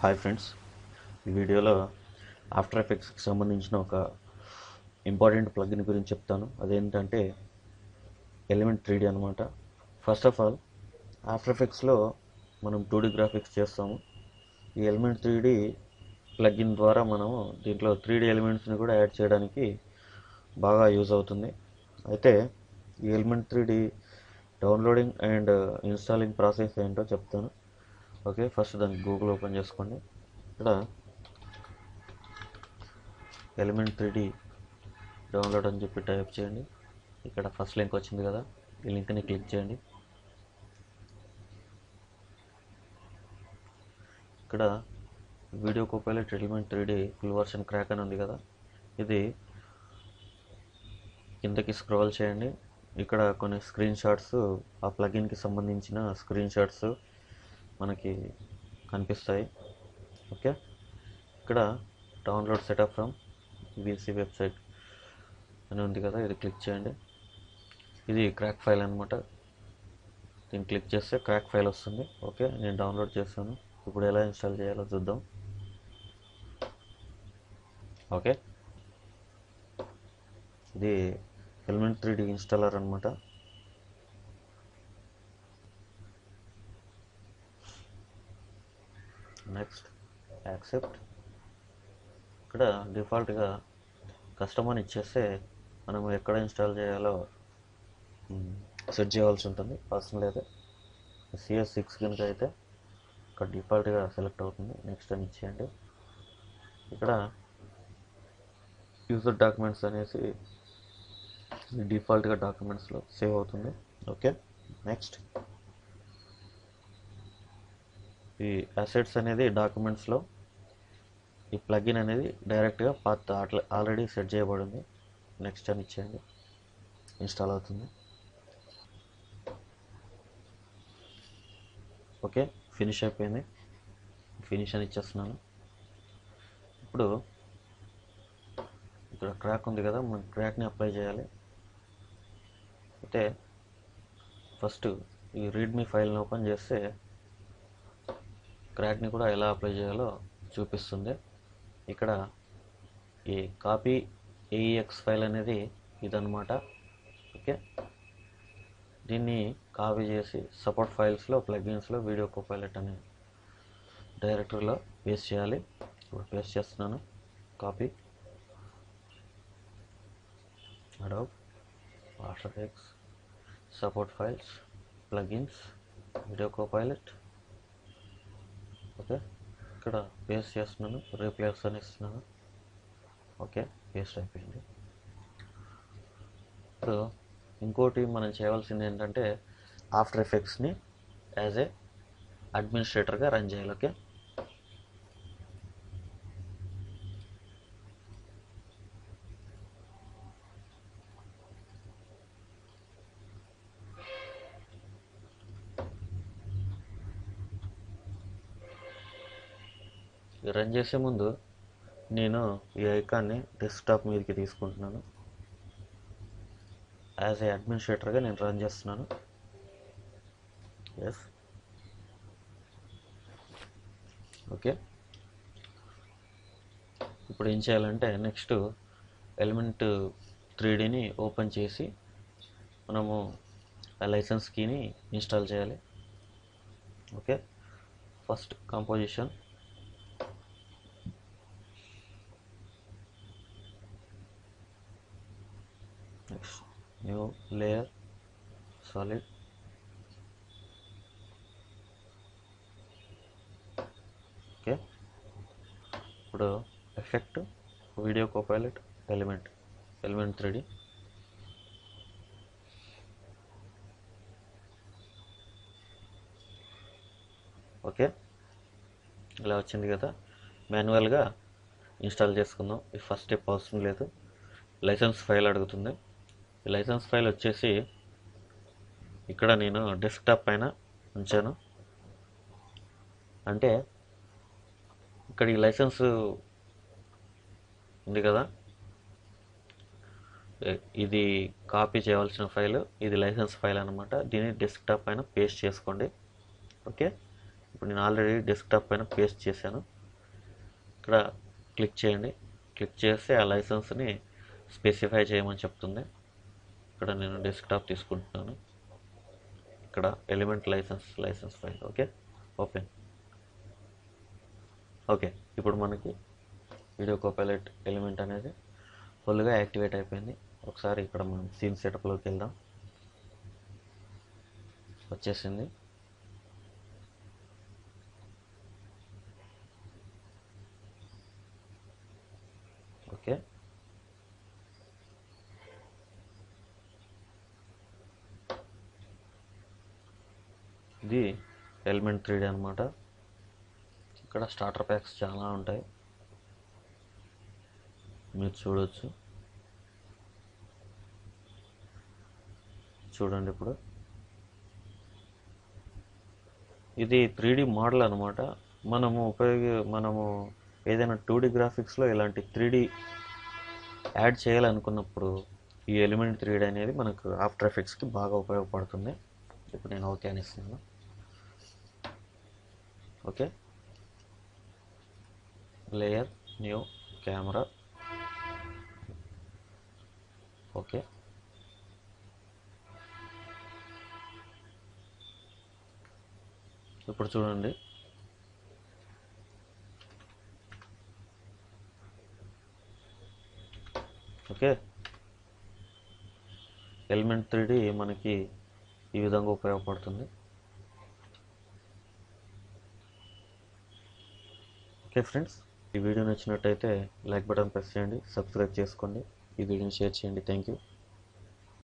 Hi friends, ఈ వీడియోలో after ఎఫెక్ట్స్కి సంబంధించిన ఒక ఇంపార్టెంట్ ప్లగ్ఇన్ గురించి చెప్తాను. అదేంటంటే ఎలిమెంట్ 3D అనమాట. ఫస్ట్ ఆఫ్ ఆల్ ఆఫ్టర్ ఎఫెక్ట్స్లో మనం 2D గ్రాఫిక్స్ చేస్తాము. ఈ ఎలిమెంట్ 3D ప్లగ్ఇన్ ద్వారా మనము దీంట్లో 3D ఎలిమెంట్స్ని కూడా యాడ్ చేయడానికి బాగా యూజ్ అవుతుంది. అయితే ఈ element 3D downloading and installing process ఏంటో చెప్తాను. ఓకే, ఫస్ట్ దాన్ని గూగుల్ ఓపెన్ చేసుకోండి. ఇక్కడ ఎలిమెంట్ 3D డౌన్లోడ్ అని చెప్పి టైప్ చేయండి. ఇక్కడ ఫస్ట్ లింక్ వచ్చింది కదా, ఈ లింక్ని క్లిక్ చేయండి. ఇక్కడ video copilot element 3D full version crack అని ఉంది కదా, ఇది కిందకి స్క్రోల్ చేయండి. ఇక్కడ కొన్ని స్క్రీన్ షాట్స్, ఆ ప్లగిన్కి సంబంధించిన స్క్రీన్ షాట్స్ మనకి కనిపిస్తాయి. ఓకే, ఇక్కడ download setup from VC website అని ఉంది కదా, ఇది క్లిక్ చేయండి. ఇది క్రాక్ ఫైల్ అనమాట. దీన్ని క్లిక్ చేస్తే క్రాక్ ఫైల్ వస్తుంది. ఓకే, నేను డౌన్లోడ్ చేస్తాను. ఇప్పుడు ఎలా ఇన్స్టాల్ చేయాలో చూద్దాం. ఓకే, ఇది ఎలిమెంట్ 3D ఇన్స్టాలర్ అనమాట. Next accept. ఇక్కడ డిఫాల్ట్గా కస్టమర్ ఇచ్చేస్తే మనం ఎక్కడ ఇన్స్టాల్ చేయాలో సెట్ చేయాల్సి ఉంటుంది. పర్సనల్ అయితే CS6 కనుక అయితే ఇక్కడ డిఫాల్ట్గా సెలెక్ట్ అవుతుంది. నెక్స్ట్ అని ఇచ్చేయండి. ఇక్కడ యూజర్ డాక్యుమెంట్స్ అనేసి డిఫాల్ట్గా డాక్యుమెంట్స్లో సేవ్ అవుతుంది. ఓకే, నెక్స్ట్ ఈ అసెట్స్ అనేది డాక్యుమెంట్స్లో, ఈ ప్లగిన్ అనేది డైరెక్ట్గా పాత్ ఆల్రెడీ సెట్ చేయబడింది. నెక్స్ట్ అని ఇచ్చేయండి, ఇన్స్టాల్ అవుతుంది. ఓకే, ఫినిష్ అయిపోయింది. ఫినిష్ అని ఇచ్చేస్తున్నాను. ఇప్పుడు ఇక్కడ క్రాక్ ఉంది కదా, మనం క్రాక్ని అప్లై చేయాలి. అయితే ఫస్ట్ ఈ రీడ్మీ ఫైల్ని ఓపెన్ చేస్తే క్రాక్ని కూడా ఎలా అప్లై చేయాలో చూపిస్తుంది. ఇక్కడ ఈ కాపీ AEX ఫైల్ అనేది ఇదన్నమాట. ఓకే, దీన్ని కాపీ చేసి సపోర్ట్ ఫైల్స్లో, ప్లగిన్స్లో వీడియో కోపైలట్ అనే డైరెక్టరీలో పేస్ట్ చేయాలి. ఇప్పుడు పేస్ట్ చేస్తున్నాను. Copy Adobe after effects support files plugins video Copilot. Okay, ఇక్కడ పేస్ట్ చేస్తున్నాను, రీప్లేస్ అని ఇస్తున్నాను. ఓకే, పేస్ట్ అయిపోయింది. ఇప్పుడు ఇంకోటి మనం చేయవలసింది ఏంటంటే ఆఫ్టర్ ఎఫెక్ట్స్ని యాజ్ ఏ అడ్మినిస్ట్రేటర్గా రన్ చేయాలి. ఓకే, రన్ చేసే ముందు నేను ఈ ఐకాన్ని డెస్క్టాప్ మీదకి తీసుకుంటున్నాను. యాజ్ ఏ అడ్మినిస్ట్రేటర్గా నేను రన్ చేస్తున్నాను. Yes, okay. ఇప్పుడు ఏం చేయాలంటే నెక్స్ట్ ఎలిమెంట్ 3Dని ఓపెన్ చేసి మనము ఆ లైసెన్స్ కీని ఇన్స్టాల్ చేయాలి. Okay, first composition, next new layer, solid, okay. ఇప్పుడు effect video copilot element 3D. Okay, ఇలా వచ్చింది కదా. మాన్యువల్గా ఇన్స్టాల్ చేసుకుందాం. ఈ ఫస్ట్ స్టెప్ అవసరం లేదు. లైసెన్స్ ఫైల్ అడుగుతుంది. ఈ లైసెన్స్ ఫైల్ వచ్చేసి ఇక్కడ నేను డెస్క్టాప్ పైన ఉంచాను. అంటే ఇక్కడ ఈ లైసెన్స్ ఉంది కదా, ఇది కాపీ చేయవలసిన ఫైల్, ఇది లైసెన్స్ ఫైల్ అనమాట. దీన్ని డెస్క్టాప్ పైన పేస్ట్ చేసుకోండి. ఓకే, ఇప్పుడు నేను ఆల్రెడీ డెస్క్టాప్ పైన పేస్ట్ చేశాను. ఇక్కడ క్లిక్ చేయండి. క్లిక్ చేస్తే ఆ లైసెన్స్ని స్పెసిఫై చేయమని చెప్తుంది. ఇక్కడ నేను డెస్క్టాప్ తీసుకుంటున్నాను. ఇక్కడ element license file. Okay, open. Okay, ఇప్పుడు మనకి వీడియో కోపైలట్ ఎలిమెంట్ అనేది ఫుల్గా యాక్టివేట్ అయిపోయింది. ఒకసారి ఇక్కడ మనం సీన్ సెటప్లోకి వెళ్దాం. వచ్చేసింది. ఓకే, ఇది ఎలిమెంట్ 3D అనమాట. ఇక్కడ స్టార్టర్ ప్యాక్స్ చాలా ఉంటాయి, మీరు చూడొచ్చు. చూడండి, ఇప్పుడు ఇది 3D మోడల్ అనమాట. మనము ఏదైనా 2D గ్రాఫిక్స్లో ఇలాంటి 3D యాడ్ చేయాలనుకున్నప్పుడు ఈ ఎలిమెంట్ 3D అనేది మనకు ఆఫ్టర్ ఎఫెక్ట్స్కి బాగా ఉపయోగపడుతుంది. ఇప్పుడు నేను ఓకే అని ఇస్తున్నాను. Okay, layer, new, camera. Okay, ఇప్పుడు చూడండి. ఓకే, ఎలిమెంట్ 3D మనకి ఈ విధంగా ఉపయోగపడుతుంది. ఓకే ఫ్రెండ్స్, ఈ వీడియో నచ్చినట్టయితే లైక్ బటన్ ప్రెస్ చేయండి, సబ్స్క్రైబ్ చేసుకోండి, ఈ వీడియోని షేర్ చేయండి. Thank you.